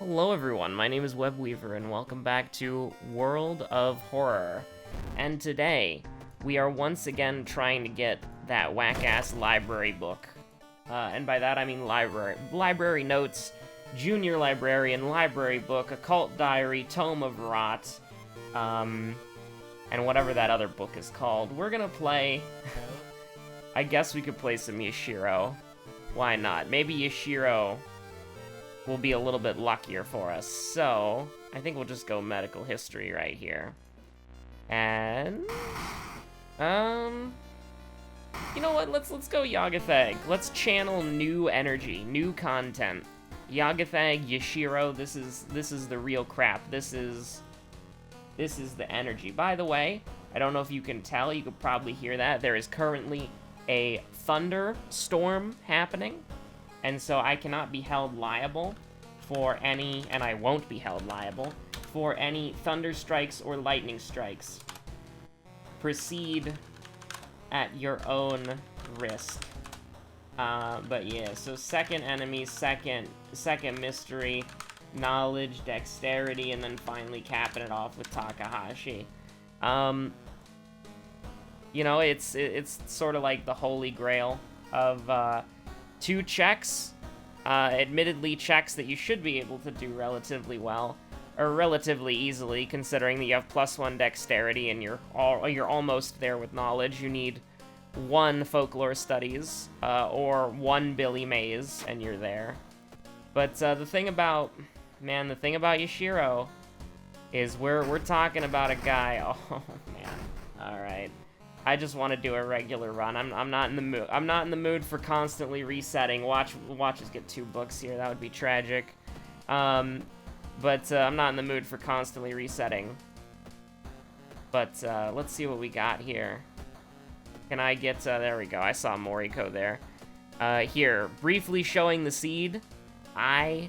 Hello everyone, my name is Webweaver and welcome back to World of Horror. And today, we are once again trying to get that whack-ass library book. And by that I mean library notes, junior librarian, library book, occult diary, tome of rot, and whatever that other book is called. We're gonna play... I guess we could play some Yashiro. Why not? Maybe Yashiro will be a little bit luckier for us. So, I think we'll just go medical history right here. And... you know what? Let's go Yagathag. Let's channel new energy, new content. Yagathag, Yashiro, this is the real crap. This is the energy. By the way, I don't know if you can tell, you could probably hear that. There is currently a thunderstorm happening, and so I cannot be held liable for any, and I won't be held liable for any thunder strikes or lightning strikes. Proceed at your own risk. But yeah, so second enemy, second mystery, knowledge, dexterity, and then finally capping it off with Takahashi. You know, it's sort of like the holy grail of 2 checks, admittedly checks that you should be able to do relatively well, or relatively easily, considering that you have +1 dexterity and you're almost there with knowledge. You need 1 folklore studies, or 1 Billy Mays, and you're there. But the thing about Yashiro is we're talking about a guy. Oh man, all right. I just want to do a regular run. I'm not in the mood. I'm not in the mood for constantly resetting. Watch us get 2 books here. That would be tragic. But I'm not in the mood for constantly resetting. But let's see what we got here. Can I get? There we go. I saw Moriko there. Here, briefly showing the seed, IJISX,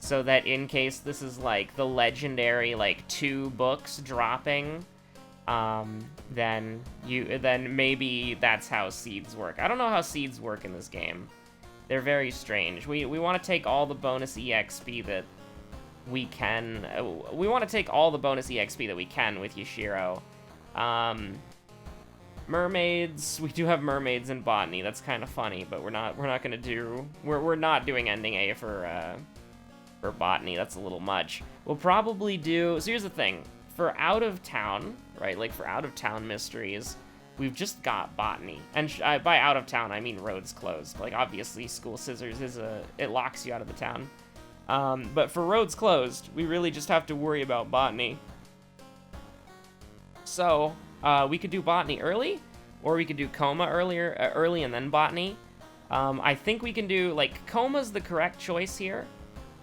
so that in case this is like the legendary 2 books dropping. Then maybe that's how seeds work. I don't know how seeds work in this game. They're very strange. We want to take all the bonus EXP that we can. We want to take all the bonus EXP that we can with Yashiro. Mermaids. We do have mermaids in botany. That's kind of funny, but we're not gonna do. We're not doing ending A for botany. That's a little much. We'll probably do. So here's the thing. For out of town, right? Like for out of town mysteries, we've just got botany. And by out of town, I mean roads closed. Like obviously school scissors it locks you out of the town. But for roads closed, we really just have to worry about botany. So, we could do botany early, or we could do coma early and then botany. I think we can do, coma's the correct choice here.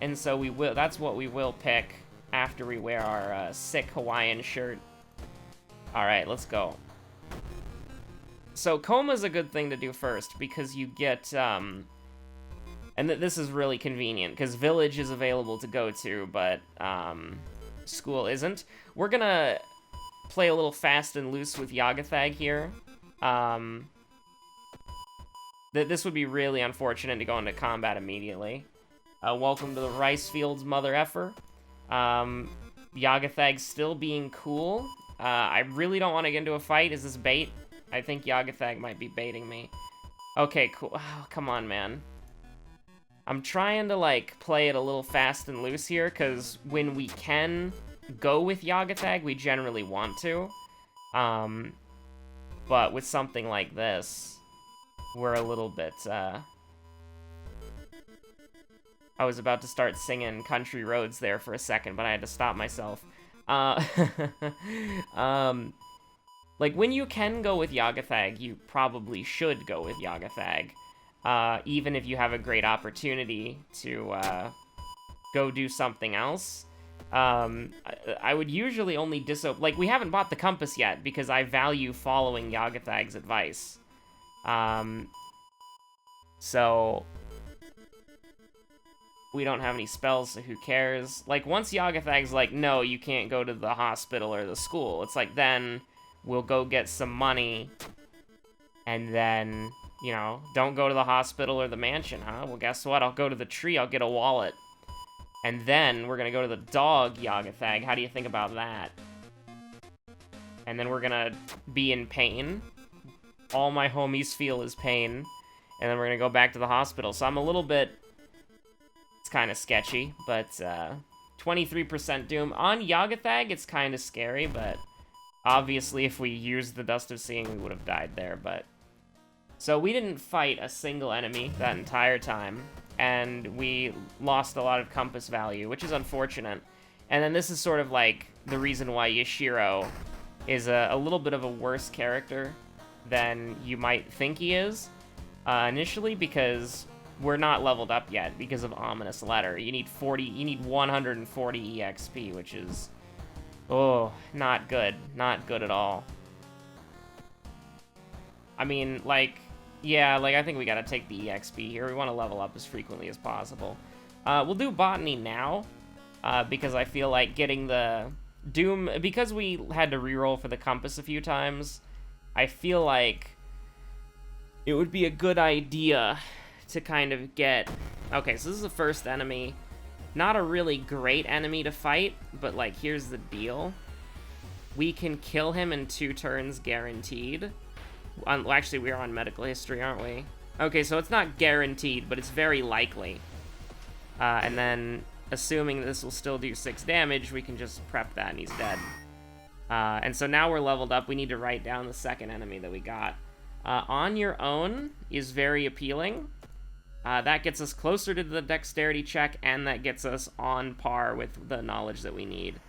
And so that's what we will pick after we wear our sick Hawaiian shirt. Alright, let's go. So coma's a good thing to do first, because you get, and this is really convenient, because village is available to go to, but school isn't. We're gonna play a little fast and loose with Yagathag here. This would be really unfortunate to go into combat immediately. Welcome to the rice fields, mother effer. Yagathag's still being cool. I really don't want to get into a fight. Is this bait? I think Yagathag might be baiting me. Okay, cool. Oh, come on, man. I'm trying to, play it a little fast and loose here, because when we can go with Yagathag, we generally want to. But with something like this, we're a little bit, I was about to start singing Country Roads there for a second, but I had to stop myself. When you can go with Yagathag, you probably should go with Yagathag. Even if you have a great opportunity to go do something else. I would usually only we haven't bought the compass yet, because I value following Yagathag's advice. So... we don't have any spells, so who cares? Once Yagathag's no, you can't go to the hospital or the school, it's then we'll go get some money, and then You know, don't go to the hospital or the mansion, huh? Well, guess what? I'll go to the tree, I'll get a wallet. And then we're gonna go to the dog, Yagathag. How do you think about that? And then we're gonna be in pain. All my homies feel is pain. And then we're gonna go back to the hospital. So I'm a little bit... It's kind of sketchy, but 23% Doom. On Yagathag, it's kind of scary, but obviously if we used the Dust of Seeing, we would have died there, but... So we didn't fight a single enemy that entire time, and we lost a lot of compass value, which is unfortunate. And then this is sort of like the reason why Yashiro is a little bit of a worse character than you might think he is initially, because we're not leveled up yet because of Ominous Letter. You need 140 EXP, which is, oh, not good. Not good at all. I mean, like, yeah, like, I think we gotta take the EXP here. We want to level up as frequently as possible. We'll do Botany now, because I feel like getting the Doom, because we had to reroll for the compass a few times, I feel like it would be a good idea to kind of get... Okay, so this is the first enemy. Not a really great enemy to fight, but, like, here's the deal. We can kill him in 2 turns guaranteed. Well, actually, we're on medical history, aren't we? Okay, so it's not guaranteed, but it's very likely. And then, assuming this will still do 6 damage, we can just prep that and he's dead. And so now we're leveled up. We need to write down the second enemy that we got. On Your Own is very appealing. That gets us closer to the dexterity check, and that gets us on par with the knowledge that we need.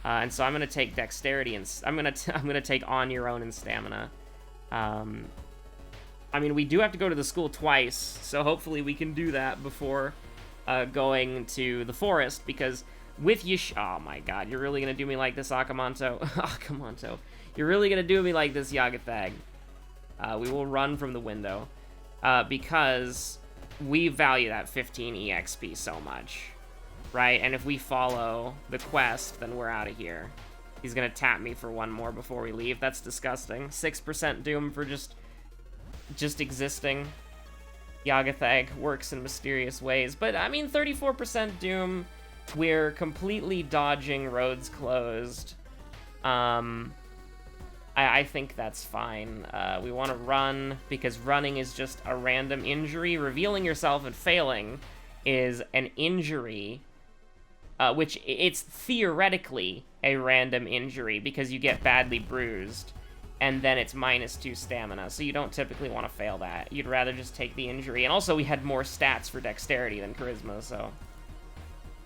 And so I'm gonna take dexterity, and I'm gonna take On Your Own and stamina. I mean, we do have to go to the school twice, so hopefully we can do that before going to the forest, because with oh my god, you're really gonna do me like this, Akamanto? Akamanto. You're really gonna do me like this, Yagathag. We will run from the window, because we value that 15 EXP so much, right? And if we follow the quest, then we're out of here. He's gonna tap me for 1 more before we leave. That's disgusting. 6% Doom for just existing. Yagathag works in mysterious ways. But, I mean, 34% Doom. We're completely dodging roads closed. I think that's fine. We want to run, because running is just a random injury. Revealing yourself and failing is an injury, which it's theoretically a random injury, because you get badly bruised, and then it's -2 stamina, so you don't typically want to fail that. You'd rather just take the injury. And also, we had more stats for dexterity than charisma, so,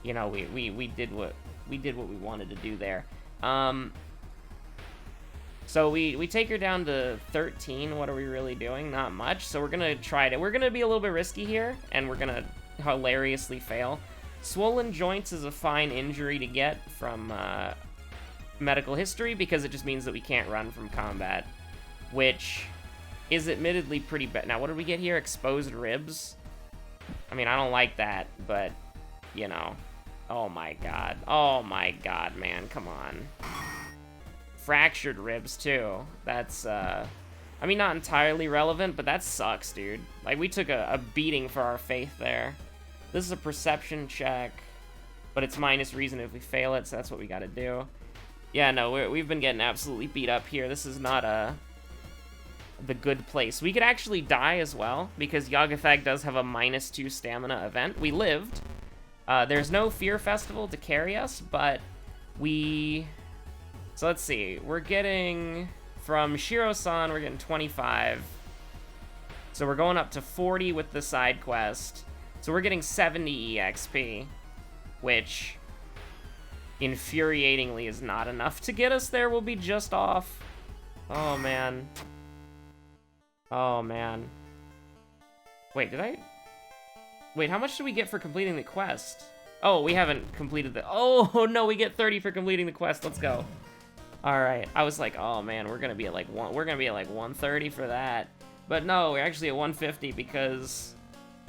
you know, we did what we wanted to do there. So we take her down to 13. What are we really doing? Not much. So we're gonna try to... We're gonna be a little bit risky here, and we're gonna hilariously fail. Swollen joints is a fine injury to get from medical history, because it just means that we can't run from combat, which is admittedly pretty bad. Now, what did we get here? Exposed ribs? I mean, I don't like that, but, you know. Oh my god. Oh my god, man. Come on. Fractured ribs, too. That's, I mean, not entirely relevant, but that sucks, dude. Like, we took a beating for our faith there. This is a perception check, but it's minus reason if we fail it, so that's what we gotta do. Yeah, no, we've been getting absolutely beat up here. This is not the good place. We could actually die as well, because Yagathag does have a -2 stamina event. We lived. There's no Fear Festival to carry us, but we... So let's see. We're getting... From Shiro-san, we're getting 25. So we're going up to 40 with the side quest. So we're getting 70 EXP, which, infuriatingly, is not enough to get us there. We'll be just off. Oh, man. Oh, man. Wait, did I... Wait, how much do we get for completing the quest? Oh, we haven't completed the... Oh, no, we get 30 for completing the quest. Let's go. All right. I was like, oh, man, we're going to be at like 130 for that. But no, we're actually at 150 because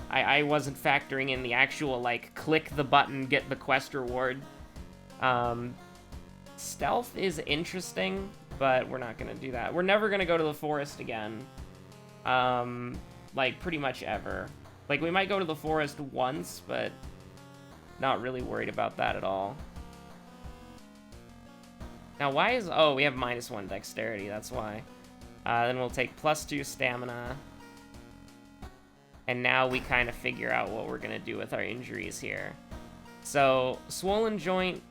I wasn't factoring in the actual, like, click the button, get the quest reward. Stealth is interesting, but we're not going to do that. We're never going to go to the forest again. like, pretty much ever. Like, we might go to the forest once, but not really worried about that at all. Now, why is... Oh, we have -1 dexterity, that's why. Then we'll take +2 stamina. And now we kind of figure out what we're going to do with our injuries here. So, swollen joint,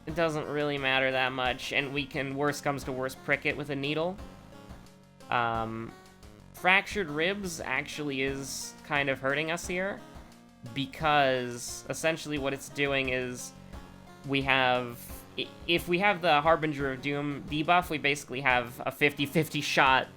it doesn't really matter that much, and we can, worst comes to worst, prick it with a needle. Fractured ribs actually is kind of hurting us here, because essentially what it's doing is we have... If we have the Harbinger of Doom debuff, we basically have a 50-50 shot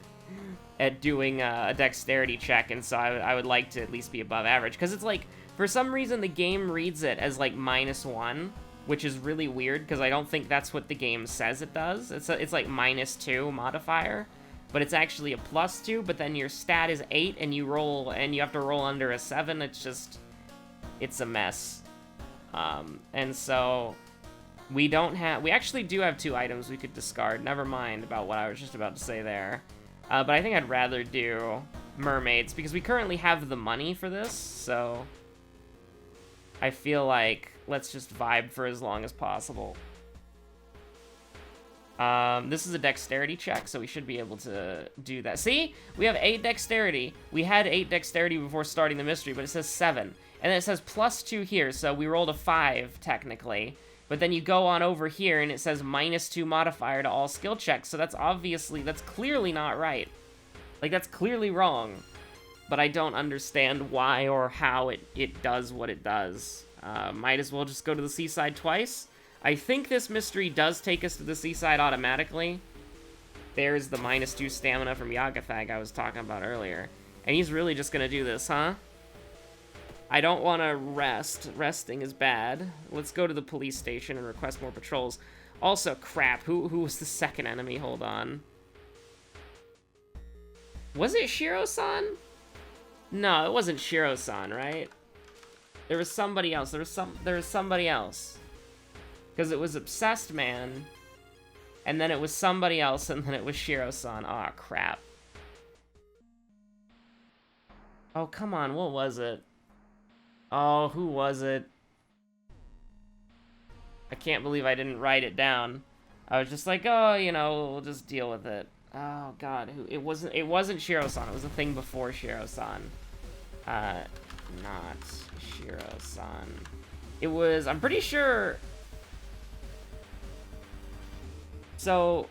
at doing a dexterity check, and so I would like to at least be above average, because it's like, for some reason the game reads it as like -1, which is really weird, because I don't think that's what the game says it does. It's like -2 modifier, but it's actually a +2, but then your stat is 8, and you have to roll under a 7. It's a mess. And so... We actually do have 2 items we could discard. Never mind about what I was just about to say there. But I think I'd rather do mermaids, because we currently have the money for this, so... I feel like, let's just vibe for as long as possible. This is a dexterity check, so we should be able to do that. See? We have 8 dexterity. We had 8 dexterity before starting the mystery, but it says 7. And then it says +2 here, so we rolled a 5, technically. But then you go on over here, and it says -2 modifier to all skill checks, so that's clearly not right. Like, that's clearly wrong. But I don't understand why or how it does what it does. Might as well just go to the seaside twice. I think this mystery does take us to the seaside automatically. There's the -2 stamina from Yagathag I was talking about earlier. And he's really just gonna do this, huh? I don't want to rest. Resting is bad. Let's go to the police station and request more patrols. Also, crap, who was the second enemy? Hold on. Was it Shiro-san? No, it wasn't Shiro-san, right? There was somebody else. There was somebody else. Because it was Obsessed Man, and then it was somebody else, and then it was Shiro-san. Aw, crap. Oh, come on, what was it? Oh, who was it? I can't believe I didn't write it down. I was just like, oh, you know, we'll just deal with it. Oh god, it wasn't Shiro-san, it was a thing before Shiro-san. Not Shiro-san. It was, I'm pretty sure... So,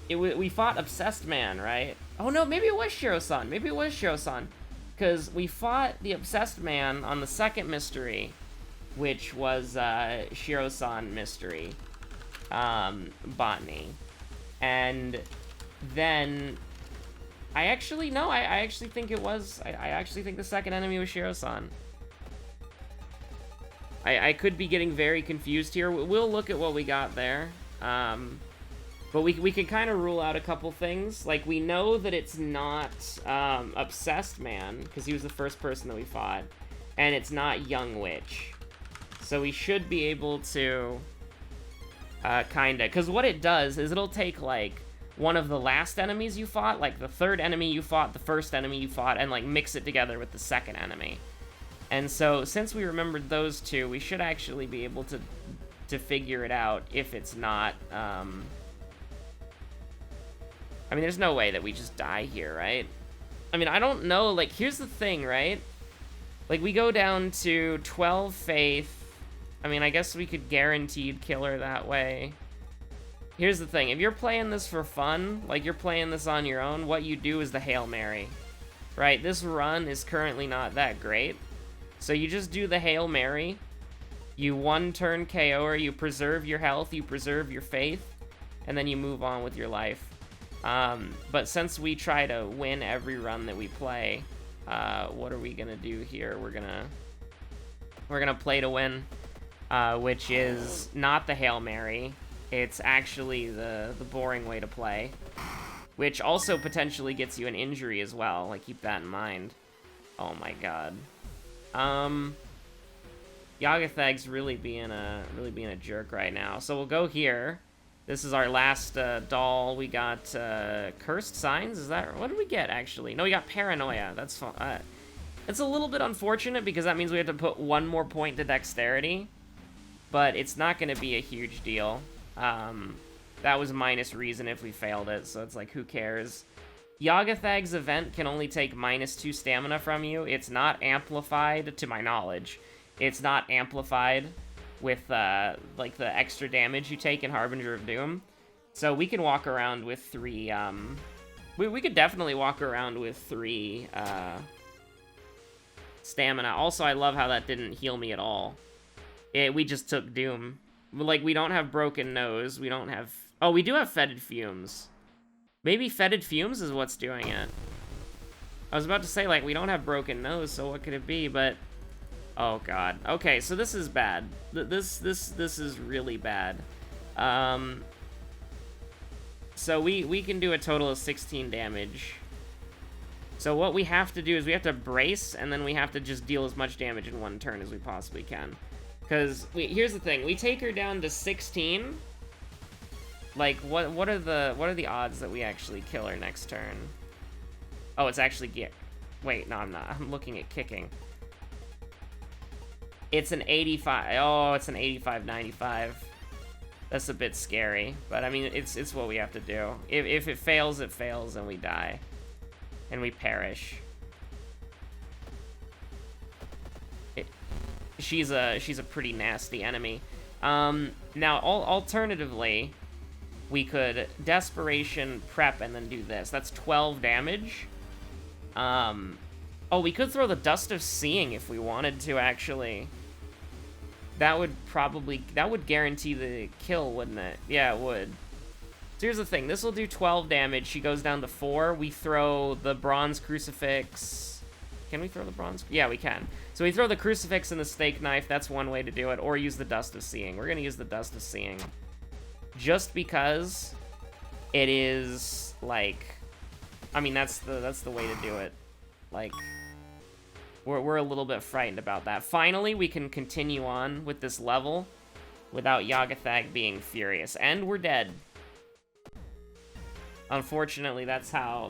we fought Obsessed Man, right? Oh no, maybe it was Shiro-san. Maybe it was Shiro-san. Because we fought the Obsessed Man on the second mystery, which was Shiro-san mystery, botany. And then, I actually think it was, I actually think the second enemy was Shiro-san. I could be getting very confused here. We'll look at what we got there. But we can kind of rule out a couple things. Like, we know that it's not Obsessed Man, because he was the first person that we fought. And it's not Young Witch. So we should be able to kinda... Because what it does is it'll take, like, one of the last enemies you fought, like the third enemy you fought, the first enemy you fought, and, like, mix it together with the second enemy. And so, since we remembered those two, we should actually be able to figure it out if it's not... I mean, there's no way that we just die here, right? I mean, I don't know, like, here's the thing, right? Like, we go down to 12 faith. I mean, I guess we could guaranteed kill her that way. Here's the thing, if you're playing this for fun, like, you're playing this on your own, what you do is the Hail Mary, right? This run is currently not that great. So you just do the Hail Mary. You one-turn KO her, you preserve your health, you preserve your faith, and then you move on with your life. But since we try to win every run that we play, what are we gonna do here? We're gonna play to win, which is not the Hail Mary. It's actually the boring way to play, which also potentially gets you an injury as well. Like, keep that in mind. Oh my god. Yagathag's really being a jerk right now. So we'll go here. This is our last doll. We got Cursed Signs. Is that... What did we get, actually? No, we got Paranoia. That's fun. It's a little bit unfortunate because that means we have to put one more point to Dexterity. But it's not going to be a huge deal. That was minus reason if we failed it, so it's like, who cares? Yagathag's event can only take -2 stamina from you. It's not amplified, to my knowledge. It's not amplified with, like, the extra damage you take in Harbinger of Doom. So we can walk around with 3, we could definitely walk around with 3, stamina. Also, I love how that didn't heal me at all. We just took Doom. Like, we don't have Broken Nose, we don't have... Oh, we do have Fetid Fumes. Maybe Fetid Fumes is what's doing it. I was about to say, like, we don't have Broken Nose, so what could it be, but... Oh, God. Okay, so this is bad. This is really bad. So we can do a total of 16 damage. So what we have to do is we have to brace, and then we have to just deal as much damage in one turn as we possibly can. Because, here's the thing. We take her down to 16... Like, what are the odds that we actually kill her next turn? Oh, it's actually wait, no, I'm not. I'm looking at kicking. It's an 85. Oh, it's an 85-95. That's a bit scary, but I mean, it's what we have to do. If it fails, and we die, and we perish. She's a pretty nasty enemy. Now, alternatively, we could Desperation, Prep, and then do this. That's 12 damage. Oh, we could throw the Dust of Seeing if we wanted to, actually. That would guarantee the kill, wouldn't it? Yeah, it would. So here's the thing. This will do 12 damage. She goes down to 4. We throw the Bronze Crucifix. Can we throw the Bronze? Yeah, we can. So we throw the Crucifix and the Steak Knife. That's one way to do it. Or use the Dust of Seeing. We're going to use the Dust of Seeing. Just because it is, like, I mean, that's the way to do it. Like, we're a little bit frightened about that. Finally, we can continue on with this level without Yagathag being furious, and we're dead. Unfortunately, that's how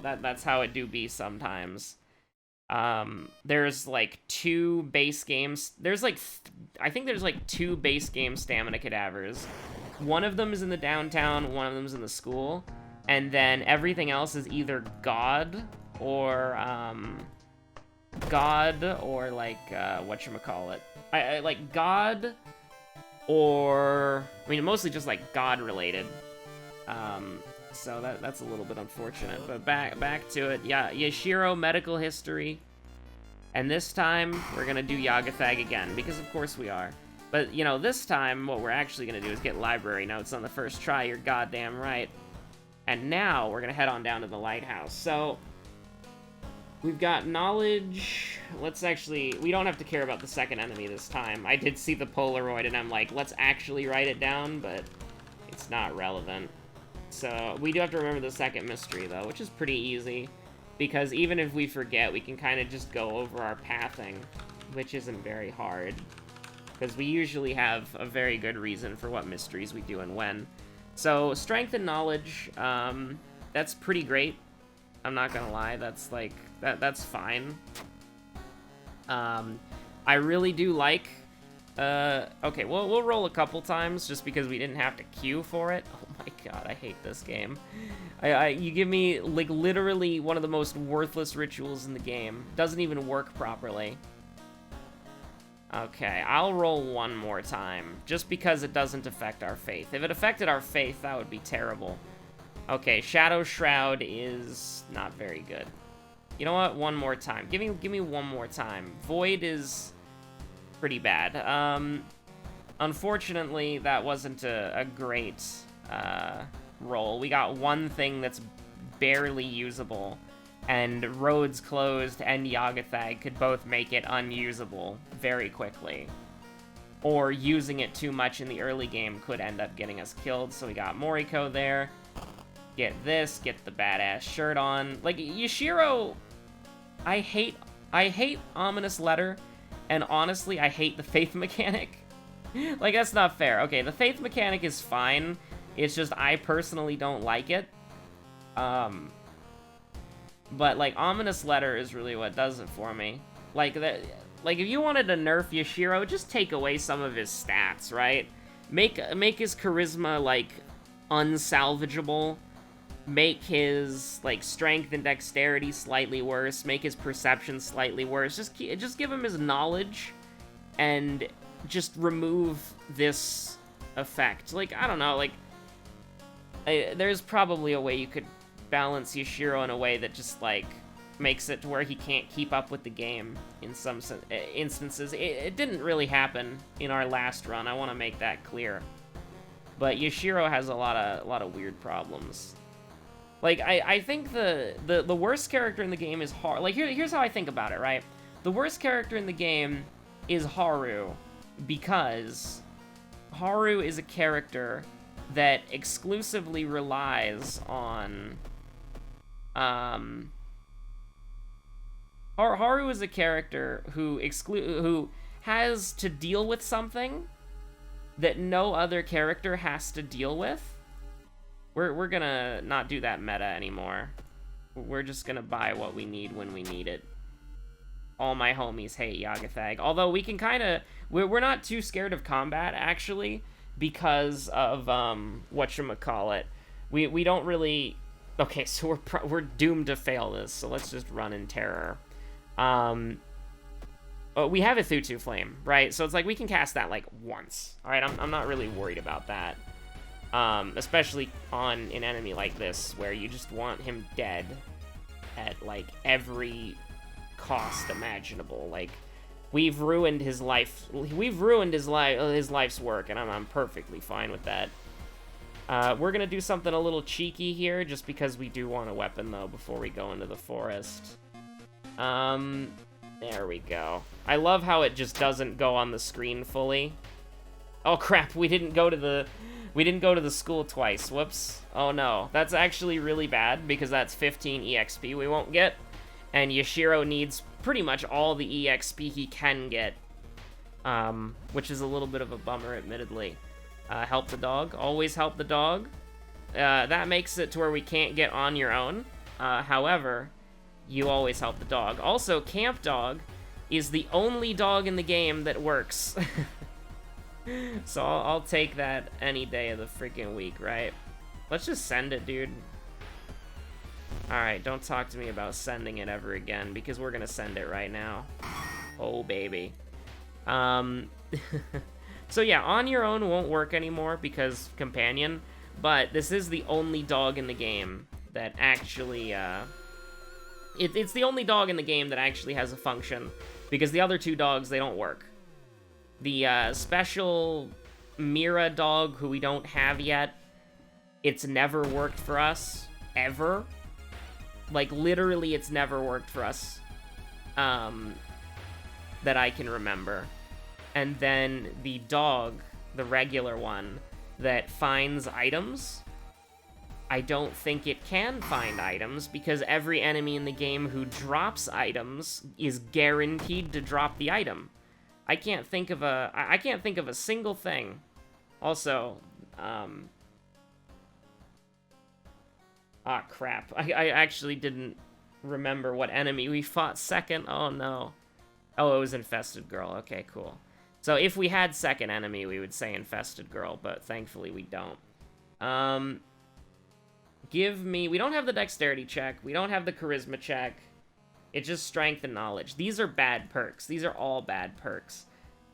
it do be sometimes. There's like 2 base games. There's like, I think there's like 2 base game stamina cadavers. One of them is in the downtown, one of them is in the school, and then everything else is either God or like, whatchamacallit. Like God or, I mean, mostly just like God related. So that's a little bit unfortunate, but back to it. Yeah, Yashiro medical history. And this time, we're gonna do Yagathag again, because of course we are. But, you know, this time, what we're actually gonna do is get library notes on the first try, you're goddamn right. And now, we're gonna head on down to the lighthouse. So, we've got knowledge. Let's actually, we don't have to care about the second enemy this time. I did see the Polaroid, and I'm like, let's actually write it down, but it's not relevant. So, we do have to remember the second mystery, though, which is pretty easy. Because even if we forget, we can kind of just go over our pathing, which isn't very hard. Because we usually have a very good reason for what mysteries we do and when. So, strength and knowledge, that's pretty great. I'm not gonna lie, that's like, that's fine. I really do like, okay, we'll roll a couple times just because we didn't have to queue for it. Oh my god, I hate this game. You give me, like, literally one of the most worthless rituals in the game. Doesn't even work properly. Okay, I'll roll one more time, just because it doesn't affect our faith. If it affected our faith, that would be terrible. Okay, Shadow Shroud is not very good. You know what? One more time. Give me one more time. Void is pretty bad. Unfortunately, that wasn't a great roll. We got one thing that's barely usable, and Roads Closed and Yagathag could both make it unusable very quickly. Or using it too much in the early game could end up getting us killed, so we got Moriko there. Get this, get the badass shirt on. Like, Yashiro, I hate Ominous Letter, and honestly, I hate the Faith mechanic. Like, that's not fair. Okay, the Faith mechanic is fine It's just I personally don't like it. But like Ominous Letter is really what does it for me. Like that, like if you wanted to nerf Yashiro, just take away some of his stats, right? Make his charisma like unsalvageable. Make his like strength and dexterity slightly worse. Make his perception slightly worse. Just give him his knowledge, and just remove this effect. Like I don't know, like there's probably a way you could balance Yashiro in a way that just like makes it to where he can't keep up with the game in some instances. It didn't really happen in our last run. I want to make that clear. But Yashiro has a lot of weird problems. Like I think the worst character in the game is Haru. Like here's how I think about it, right? The worst character in the game is Haru because Haru is a character that exclusively relies on Haru is a character who has to deal with something that no other character has to deal with. We're gonna not do that meta anymore. We're just gonna buy what we need when we need it. All my homies hate Yagathag. Although we can kind of... We're not too scared of combat, actually, because of, whatchamacallit. We don't really... Okay, so we're doomed to fail this, so let's just run in terror. Oh, we have a Thutu Flame, right? So it's like we can cast that, like, once. Alright, I'm not really worried about that. Especially on an enemy like this, where you just want him dead at, like, every cost imaginable. Like, we've ruined his life. We've ruined his life's work, and I'm perfectly fine with that. We're gonna do something a little cheeky here, just because we do want a weapon, though, before we go into the forest. There we go. I love how it just doesn't go on the screen fully. Oh crap, we didn't go to the school twice. Whoops. Oh no, that's actually really bad, because that's 15 EXP we won't get. And Yashiro needs pretty much all the EXP he can get, which is a little bit of a bummer, admittedly. Help the dog. Always help the dog. That makes it to where we can't get on your own. However, you always help the dog. Also, Camp Dog is the only dog in the game that works. So I'll take that any day of the freaking week, right? Let's just send it, dude. Alright, don't talk to me about sending it ever again, because we're gonna send it right now. Oh, baby. So yeah, on your own won't work anymore, because companion, but this is the only dog in the game that actually, it's the only dog in the game that actually has a function, because the other two dogs, they don't work. The, special Mira dog, who we don't have yet, it's never worked for us, ever. Like, literally, it's never worked for us, that I can remember. And then the dog, the regular one, that finds items, I don't think it can find items, because every enemy in the game who drops items is guaranteed to drop the item. I can't think of a single thing. Also, ah, crap. I actually didn't remember what enemy we fought second. Oh, no. Oh, it was Infested Girl. Okay, cool. So if we had second enemy, we would say Infested Girl, but thankfully we don't. We don't have the Dexterity check. We don't have the Charisma check. It's just Strength and Knowledge. These are bad perks. These are all bad perks.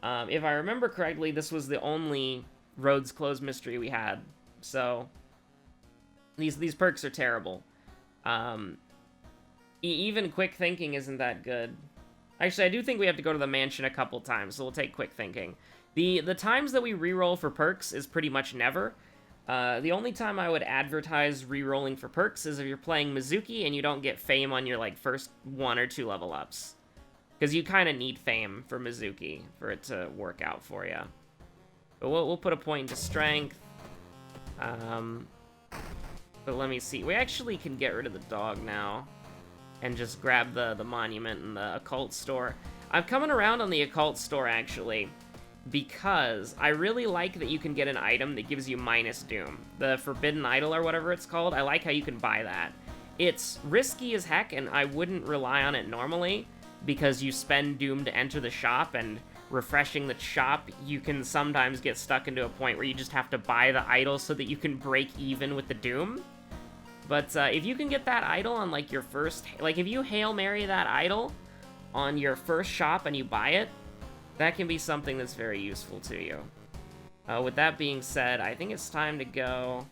If I remember correctly, this was the only Roads Closed mystery we had. So, these perks are terrible. Even Quick Thinking isn't that good. Actually, I do think we have to go to the mansion a couple times, so we'll take Quick Thinking. The times that we reroll for perks is pretty much never. The only time I would advertise rerolling for perks is if you're playing Mizuki and you don't get fame on your, like, first 1 or 2 level ups. Because you kind of need fame for Mizuki for it to work out for you. But we'll put a point into strength. But let me see. We actually can get rid of the dog now and just grab the monument and the occult store. I'm coming around on the occult store, actually. because I really like that you can get an item that gives you minus doom. The Forbidden Idol or whatever it's called, I like how you can buy that. It's risky as heck, and I wouldn't rely on it normally, because you spend doom to enter the shop, and refreshing the shop, you can sometimes get stuck into a point where you just have to buy the idol so that you can break even with the doom. But if you can get that idol on, like, your first... Like, if you Hail Mary that idol on your first shop and you buy it, that can be something that's very useful to you. With that being said, I think it's time to go...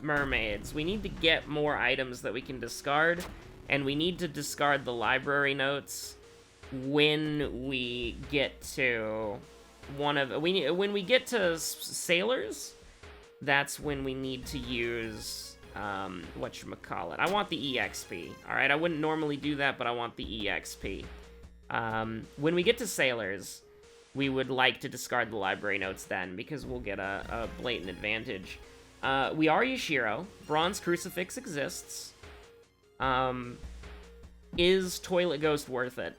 mermaids. We need to get more items that we can discard, and we need to discard the library notes when we get to when we get to sailors. That's when we need to use whatchamacallit. I want the EXP. All right, I wouldn't normally do that, but I want the EXP. When we get to sailors, we would like to discard the library notes then, because we'll get a blatant advantage. We are Yashiro. Bronze Crucifix exists. Is Toilet Ghost worth it?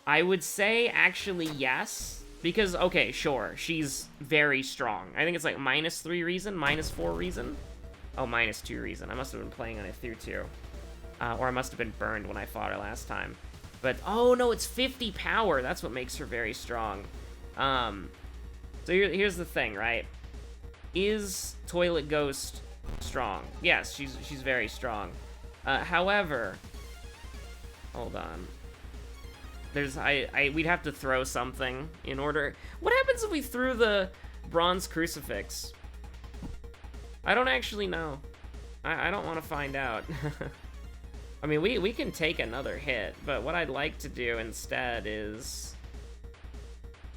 I would say, actually, yes. Because, okay, sure, she's very strong. I think it's like -3 reason, -4 reason. Oh, -2 reason. I must have been playing on it through 2. Or I must have been burned when I fought her last time. But, oh no, it's 50 power. That's what makes her very strong. So here's the thing, right? Is Toilet Ghost strong? Yes, she's very strong. However, hold on. We'd have to throw something in order. What happens if we threw the Bronze Crucifix? I don't actually know. I don't want to find out. I mean, we can take another hit, but what I'd like to do instead is...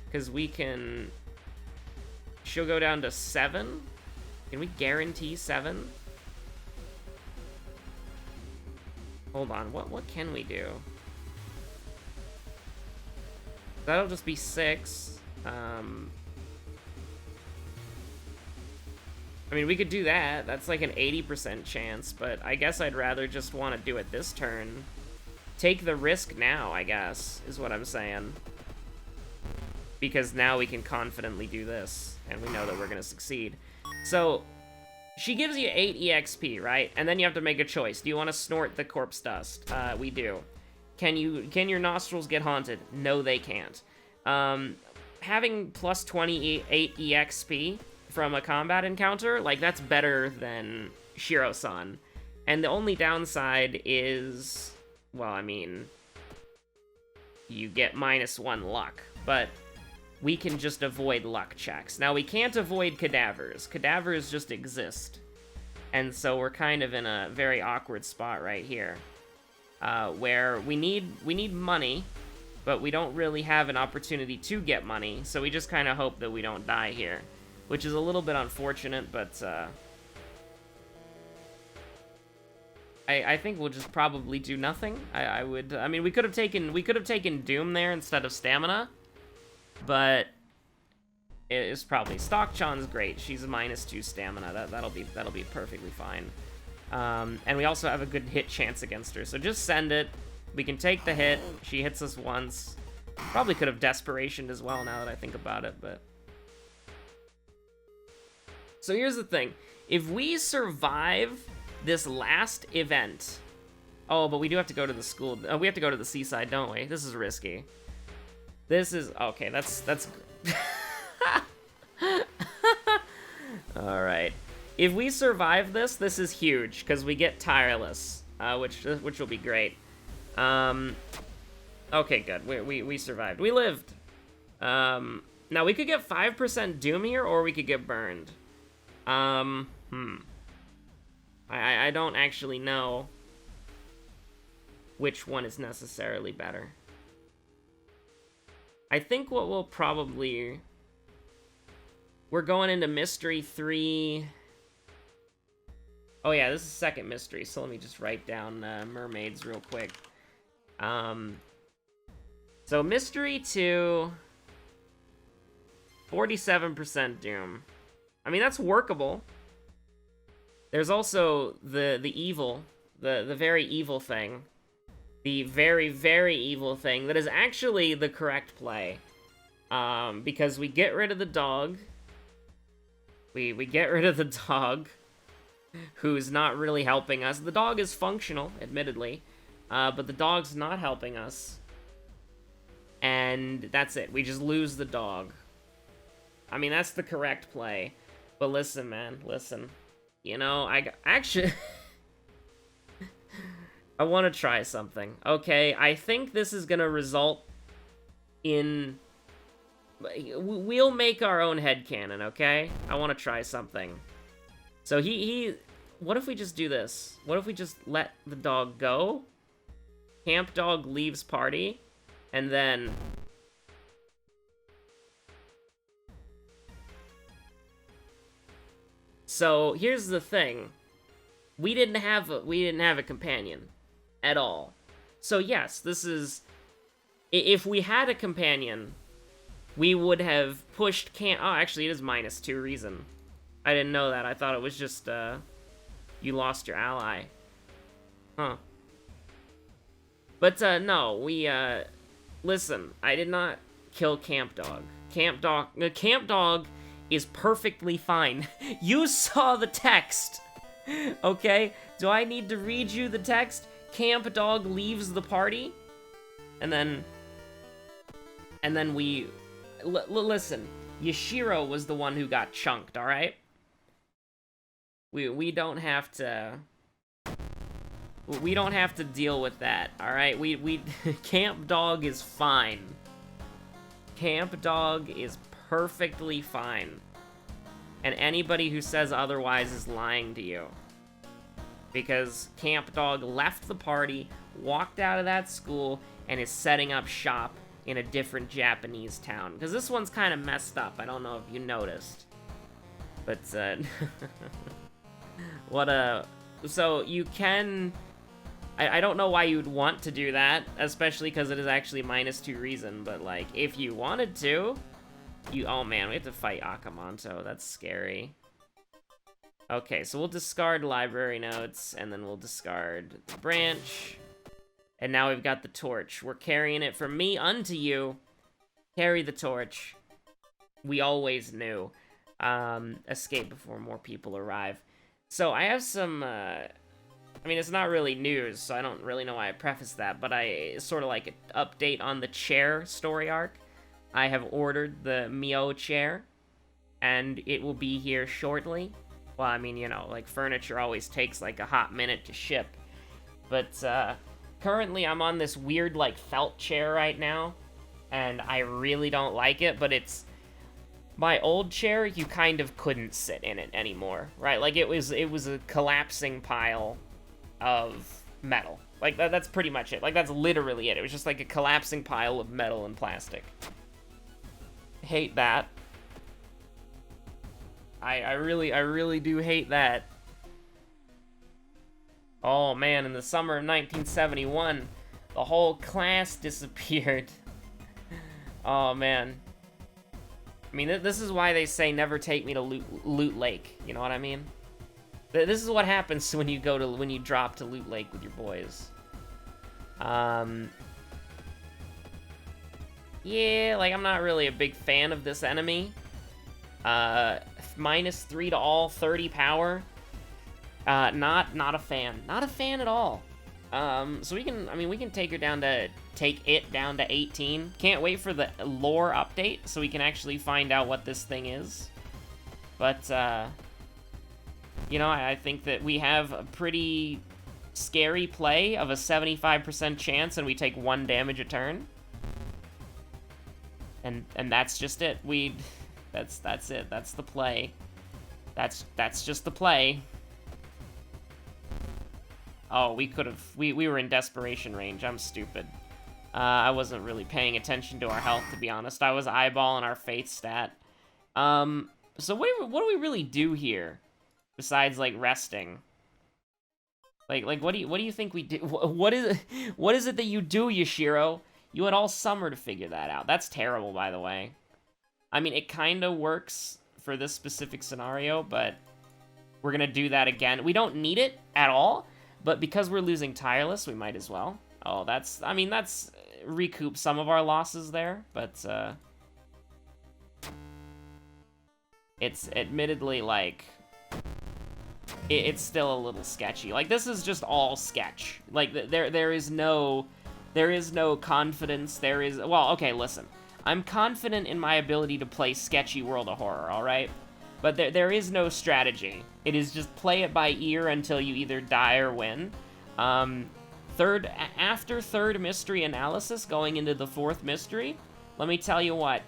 Because we can... She'll go down to 7? Can we guarantee 7? Hold on, what can we do? That'll just be 6. I mean, we could do that. That's like an 80% chance, but I guess I'd rather just want to do it this turn. Take the risk now, I guess, is what I'm saying. Because now we can confidently do this, and we know that we're going to succeed. So, she gives you 8 EXP, right? And then you have to make a choice. Do you want to snort the corpse dust? We do. Can your nostrils get haunted? No, they can't. Having plus 28 EXP from a combat encounter, like, that's better than Shiro-san. And the only downside is, well, I mean, you get -1 luck, but we can just avoid luck checks. Now, we can't avoid cadavers. Cadavers just exist. And so we're kind of in a very awkward spot right here, where we need money, but we don't really have an opportunity to get money, so we just kind of hope that we don't die here, which is a little bit unfortunate, but I think we'll just probably do nothing. I mean, we could have taken Doom there instead of stamina, but it's probably... Stock-chan's great. She's a -2 stamina. That'll be perfectly fine. And we also have a good hit chance against her, so just send it. We can take the hit. She hits us once. Probably could have Desperationed as well, now that I think about it, but... So here's the thing. If we survive this last event... Oh, but we do have to go to the school. We have to go to the seaside, don't we? This is risky. This is... Okay, that's... Alright. If we survive this, this is huge, because we get Tireless, which will be great. Okay, good. We survived. We lived. Now, we could get 5% Doom here, or we could get burned. I don't actually know which one is necessarily better. I think what we'll probably... We're going into Mystery 3... Oh yeah, this is second mystery, so let me just write down mermaids real quick. So Mystery 2... 47% Doom. I mean, that's workable. There's also the evil, the very evil thing, The very, very evil thing that is actually the correct play. Because we get rid of the dog. We get rid of the dog, who's not really helping us. The dog is functional, admittedly, but the dog's not helping us. And that's it. We just lose the dog. I mean, that's the correct play. But listen, man, listen. You know, actually... I want to try something. Okay, I think this is going to result in... We'll make our own headcanon, okay? I want to try something. So what if we just do this? What if we just let the dog go? Camp dog leaves party, and then... So, here's the thing. We didn't have a companion at all. So yes, this is... If we had a companion, we would have pushed camp... Oh, actually, it is -2 reason. I didn't know that. I thought it was just, you lost your ally. Huh. But, no, we, listen, I did not kill Camp Dog. Camp Dog is perfectly fine. You saw the text! Okay? Do I need to read you the text? Camp Dog leaves the party? And then we... listen, Yashiro was the one who got chunked, alright? We don't have to... We don't have to deal with that, alright? We Camp Dog is fine. Camp Dog is perfectly fine. And anybody who says otherwise is lying to you. Because Camp Dog left the party, walked out of that school, and is setting up shop in a different Japanese town. Because this one's kind of messed up. I don't know if you noticed. But, so you can... I don't know why you'd want to do that, especially because it is actually -2 reason, but, like, if you wanted to, oh man, we have to fight Akamanto, that's scary. Okay, so we'll discard library notes, and then we'll discard the branch, and now we've got the torch. We're carrying it from me unto you. Carry the torch. We always knew. Escape before more people arrive. So I have some, I mean, it's not really news, so I don't really know why I prefaced that, but it's sort of like an update on the chair story arc. I have ordered the Mio chair, and it will be here shortly. Well, I mean, you know, like, furniture always takes, like, a hot minute to ship. But, currently I'm on this weird, like, felt chair right now, and I really don't like it, but it's... My old chair, you kind of couldn't sit in it anymore, right? Like, it was a collapsing pile of metal. Like, that's pretty much it. Like, that's literally it. It was just like a collapsing pile of metal and plastic. Hate that. I really do hate that. Oh man, in the summer of 1971, the whole class disappeared. Oh man. I mean, this is why they say never take me to Loot Lake. You know what I mean? This is what happens when you drop to Loot Lake with your boys. Yeah, like, I'm not really a big fan of this enemy. -3 to all, 30 power. Not a fan. Not a fan at all. So we can take it down to 18. Can't wait for the lore update so we can actually find out what this thing is. But, you know, I think that we have a pretty scary play of a 75% chance and we take 1 damage a turn. And that's just it. That's it. That's the play. That's just the play. Oh, we were in desperation range. I'm stupid. I wasn't really paying attention to our health, to be honest. I was eyeballing our faith stat. So what do we really do here? Besides, like, resting? Like, what do you think we do? What is it that you do, Yashiro? You had all summer to figure that out. That's terrible, by the way. I mean, it kind of works for this specific scenario, but we're gonna do that again. We don't need it at all, but because we're losing Tireless, we might as well. Oh, that's... I mean, that's... recoup some of our losses there, but, it's admittedly, like... It's still a little sketchy. Like, this is just all sketch. Like, there is no confidence. There is... Well, okay, listen. I'm confident in my ability to play sketchy World of Horror, alright? But there is no strategy. It is just play it by ear until you either die or win. After third mystery analysis, going into the fourth mystery, let me tell you what.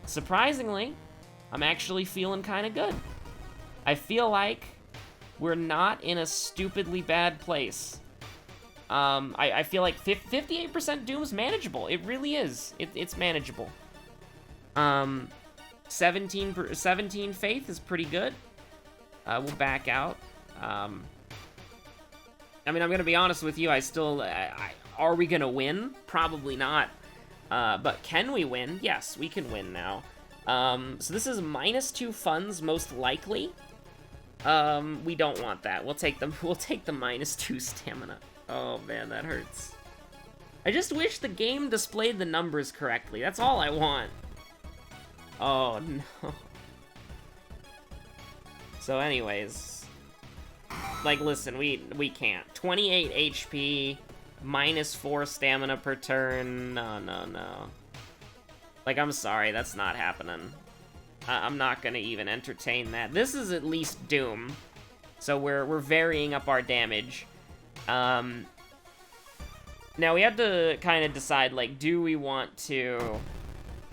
Surprisingly, I'm actually feeling kind of good. I feel like we're not in a stupidly bad place. I feel like 58% Doom's manageable. It really is. It's manageable. 17 Faith is pretty good. We'll back out. I mean, I'm gonna be honest with you. Are we gonna win? Probably not. But can we win? Yes, we can win now. So this is -2 funds, most likely. We don't want that. We'll take the -2 stamina. Oh man, that hurts. I just wish the game displayed the numbers correctly. That's all I want. Oh no. So anyways, like listen, we can't. 28 HP, -4 stamina per turn. No. Like, I'm sorry, that's not happening. I'm not gonna even entertain that. This is at least Doom, so we're varying up our damage. Now we have to kind of decide, like, do we want to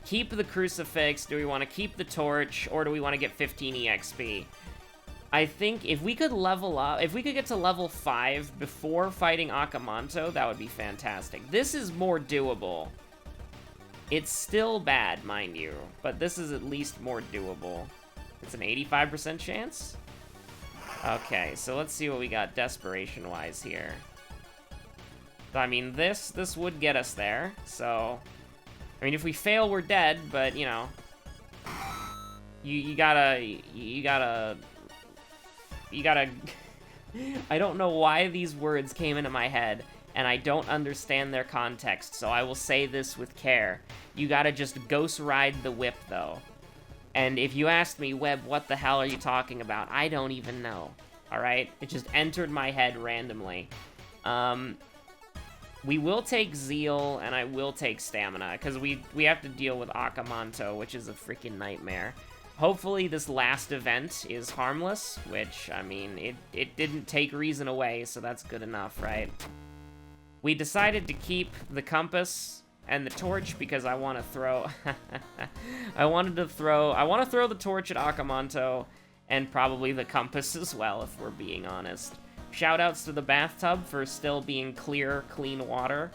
keep the Crucifix, do we want to keep the Torch, or do we want to get 15 EXP? I think if we could level up, if we could get to level 5 before fighting Akamanto, that would be fantastic. This is more doable. It's still bad, mind you, but this is at least more doable. It's an 85% chance? Okay, so let's see what we got desperation-wise here. I mean, this would get us there, so... I mean, if we fail, we're dead, but, you know... You gotta... I don't know why these words came into my head, and I don't understand their context, so I will say this with care. You gotta just ghost ride the whip, though. And if you asked me, Web, what the hell are you talking about? I don't even know, alright? It just entered my head randomly. We will take Zeal, and I will take Stamina, because we have to deal with Akamanto, which is a freaking nightmare. Hopefully this last event is harmless, which, I mean, it didn't take reason away, so that's good enough, right? We decided to keep the compass and the torch because I want to throw... I want to throw the torch at Akamanto, and probably the compass as well, if we're being honest. Shoutouts to the bathtub for still being clear, clean water.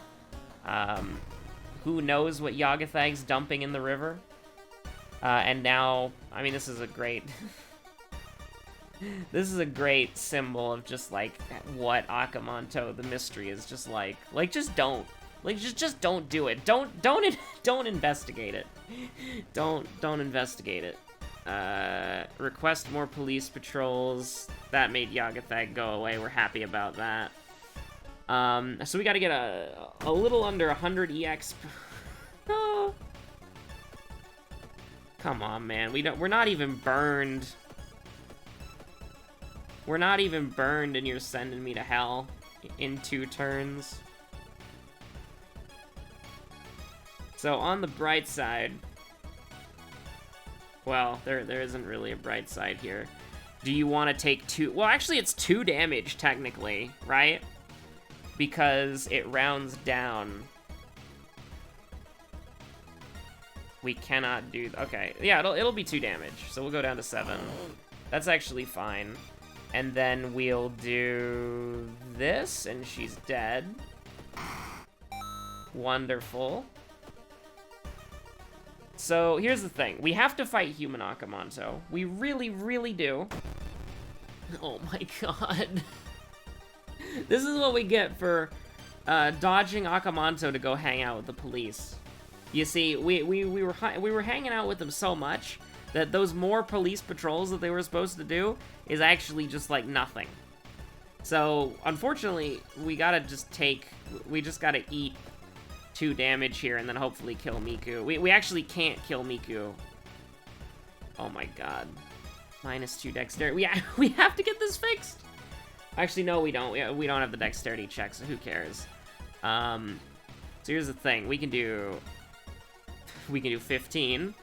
Who knows what Yagathag's dumping in the river? And now, I mean, this is a great... this is a great symbol of just, like, what Akamanto, the mystery, is just like. Like, just don't. Like, just don't do it. Don't investigate it. Don't investigate it. Request more police patrols. That made Yagathag go away. We're happy about that. So we gotta get a little under 100 EX. Oh. Come on, man. We're not even burned. We're not even burned, and you're sending me to hell in 2 turns. So on the bright side, well, there isn't really a bright side here. Do you want to take 2? Well, actually, it's 2 damage technically, right? Because it rounds down. We cannot do... Okay, yeah, it'll be 2 damage, so we'll go down to 7. That's actually fine. And then we'll do this, and she's dead. Wonderful. So, here's the thing. We have to fight human Akamanto. We really, really do. Oh my god. This is what we get for dodging Akamanto to go hang out with the police. You see, we were hanging out with them so much that those more police patrols that they were supposed to do is actually just like nothing. So, unfortunately, we just gotta eat 2 damage here and then hopefully kill Miku. We actually can't kill Miku. Oh my god. -2 dexterity. We have to get this fixed! Actually, no, we don't. We don't have the dexterity check, so who cares? So here's the thing. We can do 15,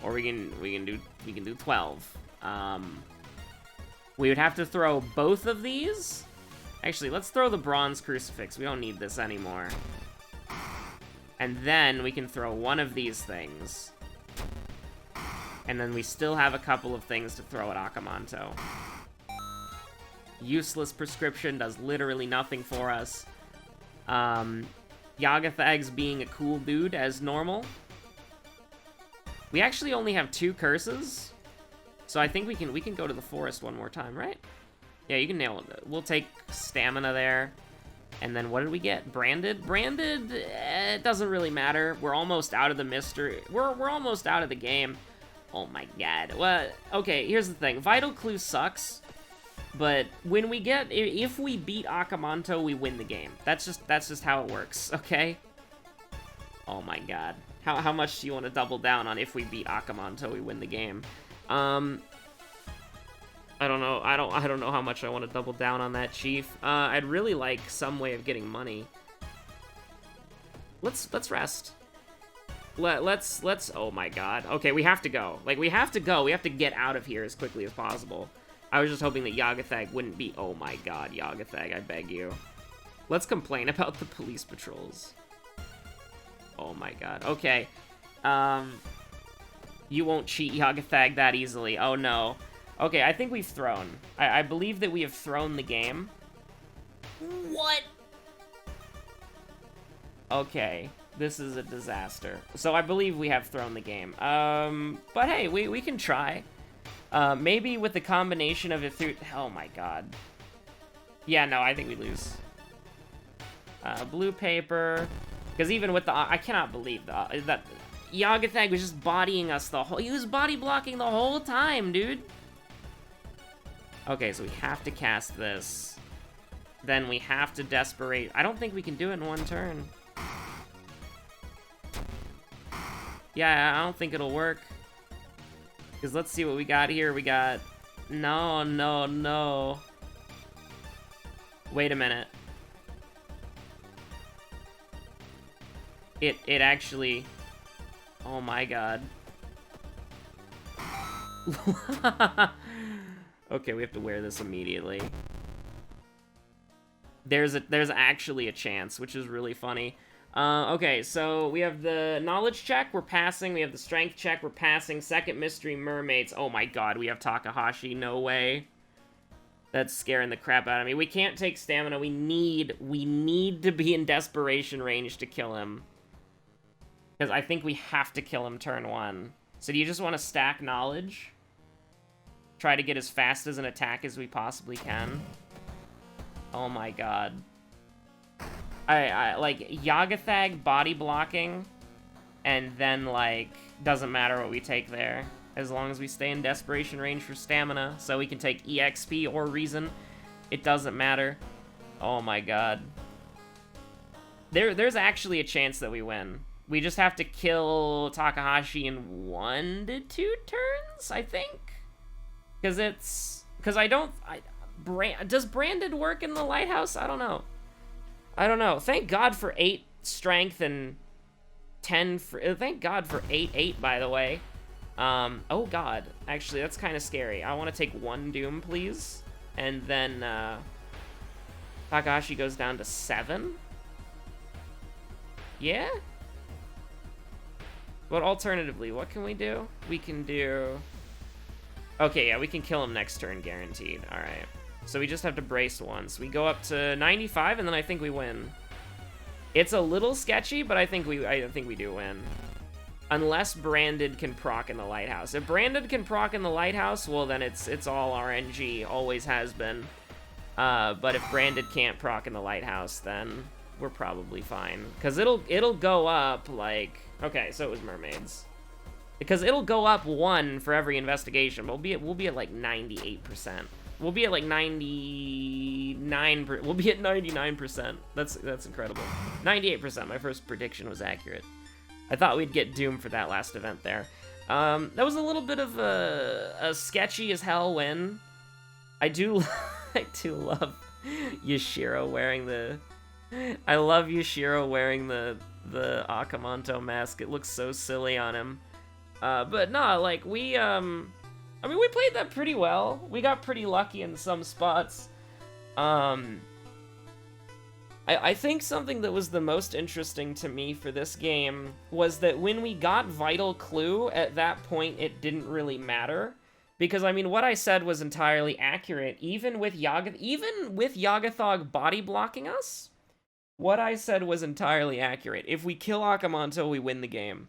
or we can do 12. We would have to throw both of these. Actually, let's throw the bronze crucifix. We don't need this anymore. And then we can throw one of these things. And then we still have a couple of things to throw at Akamanto. Useless prescription does literally nothing for us. Yagathag's being a cool dude as normal. We actually only have 2 curses. So I think we can go to the forest one more time, right? Yeah, you can nail it. We'll take stamina there. And then what did we get? Branded? Branded, it doesn't really matter. We're almost out of the mystery. We're almost out of the game. Oh my god. Well, okay, here's the thing. Vital Clue sucks. But when we get, if we beat Akamanto, we win the game. That's just how it works, okay? Oh my god. How much do you want to double down on if we beat Akamanto, we win the game? I don't know. I don't know how much I want to double down on that, Chief. I'd really like some way of getting money. Let's rest. Let's. Oh my god. Okay, we have to go. Like, we have to go. We have to get out of here as quickly as possible. I was just hoping that Yagathag wouldn't be... Oh my god, Yagathag, I beg you. Let's complain about the police patrols. Oh my god. Okay. You won't cheat Yagathag that easily. Oh no. Okay, I think we've thrown. I believe that we have thrown the game. What? Okay. This is a disaster. So I believe we have thrown the game. But hey, we can try. Maybe with the combination of it through... Oh my god. Yeah, no, I think we lose. Blue paper. Because even with the... I cannot believe that Yagathag was just bodying us the whole... He was body blocking the whole time, dude. Okay, so we have to cast this. Then we have to Desperate. I don't think we can do it in one turn. Yeah, I don't think it'll work. Because let's see what we got here. We got... No, no, no. Wait a minute. It actually... Oh my god. Okay, we have to wear this immediately. There's actually a chance, which is really funny. Okay, so we have the knowledge check, we're passing. We have the strength check, we're passing. Second mystery, mermaids. Oh my god, we have Takahashi. No way. That's scaring the crap out of me. We can't take stamina. We need to be in desperation range to kill him. Because I think we have to kill him turn 1. So do you just want to stack knowledge? Try to get as fast as an attack as we possibly can. Oh my god. I like, Yagathag body blocking, and then, like, doesn't matter what we take there, as long as we stay in desperation range for stamina, so we can take EXP or reason. It doesn't matter. Oh my god. There's actually a chance that we win. We just have to kill Takahashi in 1 to 2 turns, I think? Because does Branded work in the lighthouse? I don't know. Thank God for 8 strength and 10 for... Thank God for 8, by the way. Oh god. Actually, that's kind of scary. I want to take 1 Doom, please. And then, Takahashi goes down to 7? Yeah? But alternatively, what can we do? We can do... Okay, yeah, we can kill him next turn, guaranteed. Alright. So we just have to brace once. We go up to 95, and then I think we win. It's a little sketchy, but I think we do win. Unless Branded can proc in the lighthouse. If Branded can proc in the lighthouse, well then it's all RNG. Always has been. But if Branded can't proc in the lighthouse, then we're probably fine. Because it'll go up, like... Okay, so it was mermaids. Because it'll go up 1 for every investigation. We'll be at like 98%. We'll be at like 99. We'll be at 99%. That's incredible. 98%. My first prediction was accurate. I thought we'd get Doom for that last event there. That was a little bit of a sketchy as hell win. I do love Yashiro wearing the. I love Yashiro wearing the Akamanto mask. It looks so silly on him. But nah, like we I mean, we played that pretty well. We got pretty lucky in some spots. I think something that was the most interesting to me for this game was that when we got Vital Clue, at that point, it didn't really matter. Because, I mean, what I said was entirely accurate, even with Yagathog body blocking us. What I said was entirely accurate. If we kill Akamanto, we win the game.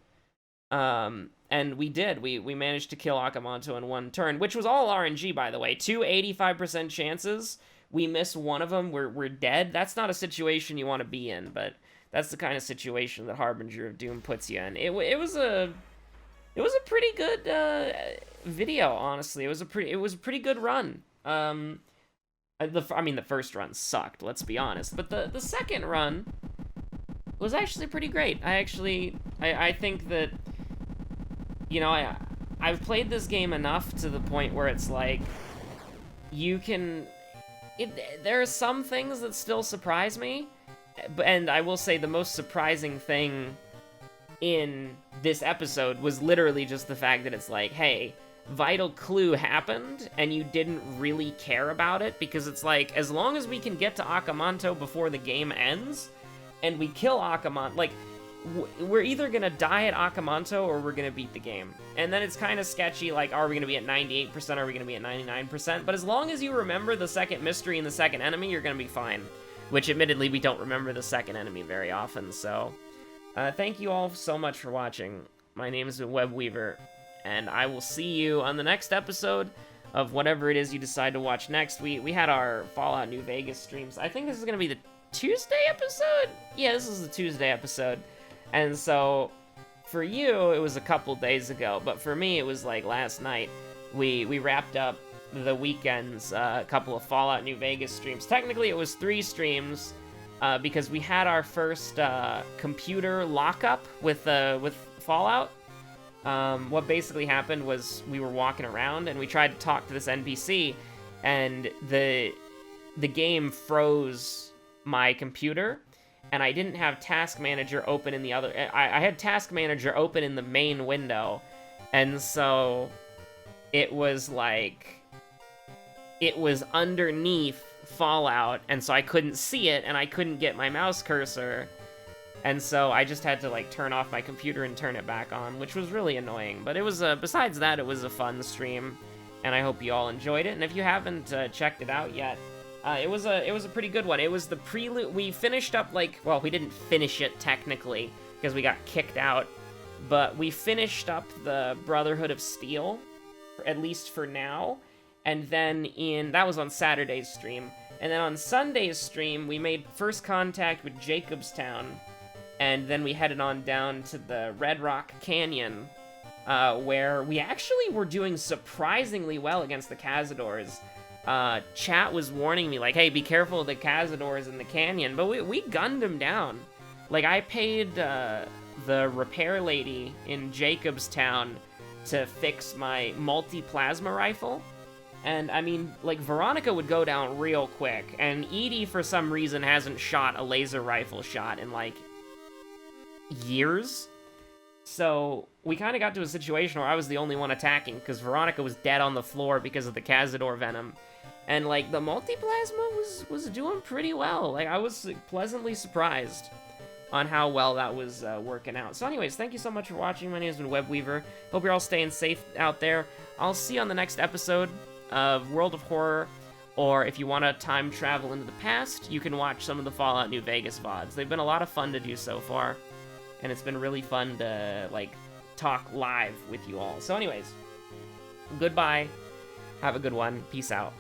And we did. We managed to kill Akamanto in one turn, which was all RNG, by the way. 2 85% chances. We miss one of them, we're dead. That's not a situation you want to be in, but that's the kind of situation that Harbinger of Doom puts you in. It was a pretty good video, honestly. It was a pretty good run. I mean, the first run sucked, let's be honest, but the second run was actually pretty great. I think that, you know, I've played this game enough to the point where it's like, you can. There are some things that still surprise me, and I will say the most surprising thing in this episode was literally just the fact that it's like, hey, Vital Clue happened, and you didn't really care about it, because it's like, as long as we can get to Akamanto before the game ends, and we kill Akamanto, like, we're either gonna die at Akamanto or we're gonna beat the game. And then it's kind of sketchy, like, are we gonna be at 98%, are we gonna be at 99%? But as long as you remember the second mystery and the second enemy, you're gonna be fine. Which, admittedly, we don't remember the second enemy very often, so... thank you all so much for watching. My name is Webweaver, and I will see you on the next episode of whatever it is you decide to watch next. We had our Fallout New Vegas streams. I think this is gonna be the Tuesday episode? Yeah, this is the Tuesday episode. And so, for you, it was a couple days ago, but for me, it was like last night. We wrapped up the weekend's couple of Fallout New Vegas streams. Technically, it was 3 streams, because we had our first computer lockup with Fallout. What basically happened was we were walking around, and we tried to talk to this NPC, and the game froze my computer. And I didn't have Task Manager open in the other... I had Task Manager open in the main window, and so it was like... It was underneath Fallout, and so I couldn't see it, and I couldn't get my mouse cursor, and so I just had to, like, turn off my computer and turn it back on, which was really annoying. But it was, besides that, it was a fun stream, and I hope you all enjoyed it. And if you haven't checked it out yet... It was a pretty good one. It was the prelude. We finished up, like, well, we didn't finish it technically because we got kicked out, but we finished up the Brotherhood of Steel, at least for now. And then that was on Saturday's stream. And then on Sunday's stream, we made first contact with Jacobstown, and then we headed on down to the Red Rock Canyon, where we actually were doing surprisingly well against the Cazadors. Chat was warning me, like, hey, be careful of the Cazadors in the canyon, but we gunned them down. Like, I paid the repair lady in Jacobstown to fix my multi-plasma rifle, and, I mean, like, Veronica would go down real quick, and Edie, for some reason, hasn't shot a laser rifle shot in, like, years. So, we kind of got to a situation where I was the only one attacking, because Veronica was dead on the floor because of the Cazador venom. And, like, the multi-plasma was doing pretty well. Like, I was pleasantly surprised on how well that was working out. So anyways, thank you so much for watching. My name has been Webweaver. Hope you're all staying safe out there. I'll see you on the next episode of World of Horror. Or if you want to time travel into the past, you can watch some of the Fallout New Vegas VODs. They've been a lot of fun to do so far. And it's been really fun to, like, talk live with you all. So anyways, goodbye. Have a good one. Peace out.